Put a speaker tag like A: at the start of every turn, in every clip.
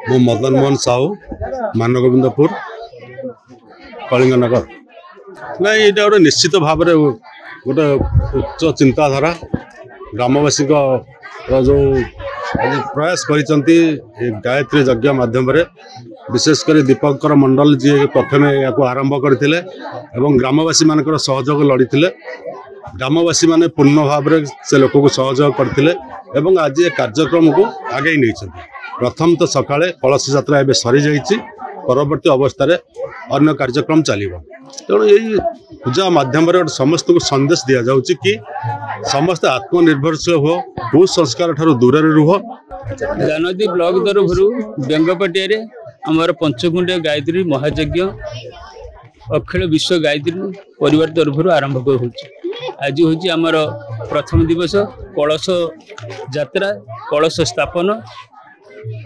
A: मु मदन मोहन साहू मानगोविंदपुर कलिंगनगर ना ये गोटे निश्चित भाव में गोटे उच्च चिंताधारा ग्रामवासी जो प्रयास कर गायत्री यज्ञ माध्यम विशेषकर दीपकर मंडल जी प्रथम या आरंभ करते ग्रामवासी मान सहयोग लड़ी ग्रामवासी माने पूर्ण भाव में से लोक को सहयोग करते आज ये कार्यक्रम को आगे नहीं। प्रथम तो सकाळे कलश यात्रा एवं सरी जाइए परवर्ती अवस्था अन्य कार्यक्रम चलो तेणु यही पूजा माध्यम समस्त को संदेश दि जाऊँगी कि समस्त आत्मनिर्भरशील हो कुसंस्कार ठारू दूर रुह।
B: जानदी ब्लॉक तरफ बेंगपटिया आमर पंचकुंड गायत्री महायज्ञ अखिल विश्व गायत्री परिवार तरफ आरंभ हो आज हूँ आमर प्रथम दिवस कलश यात्रा कलश स्थापन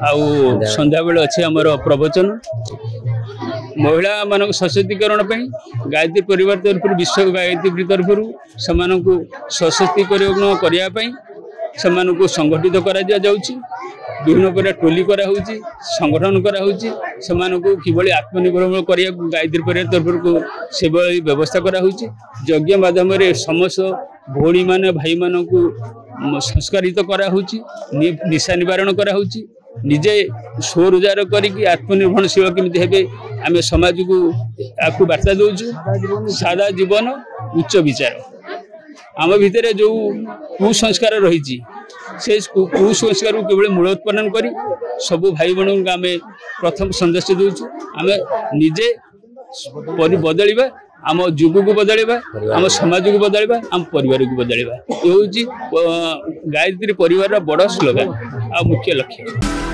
B: आउ संध्या बेले अच्छे आमर प्रवचन महिला मान सशक्तिकरण गायत्री परिवार तरफ विश्व गायत्री तरफ सशक्तिकरण करने से संगठित करा जाउछि विभिन्न प्रकार टोली करा होउछि संगठन करा होउछि से किभली आत्मनिर्भर करिया गायत्री परिवार तरफ को से व्यवस्था करा होउछि यज्ञ माध्यम रे समस्त भौणी माने भाई मान को संस्कारित करा होउछि निशा निवारण करा होउछि निजे स्वरोजगार करिक आत्मनिर्भरशील केमती हेबे आम समाज को आपको वार्ता दौचु सादा जीवन उच्च विचार आम भितर जो कुसंस्कार रही से कुसंस्कार को केवल मूलोत्पादन करी सबू भाई बहन को आम प्रथम संदेश दौचु आम निजे बदलवा आम जुग को बदलवा आम समाज को बदलवा आम परिवार को बदलवा ये हूँ गायत्री परिवार बड़ स्लोगान आ मुख्य लक्ष्य।